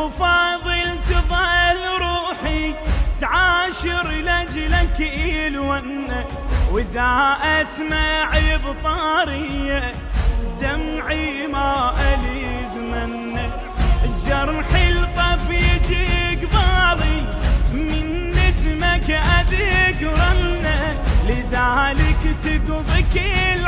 فاضل تظل روحي تعاشر لأجلك يلونك، وإذا أسمع بطاريك دمعي ما أليز منك. الجرح الطف يجي قبالي من اسمك أذكرنك، لذلك تقضي كل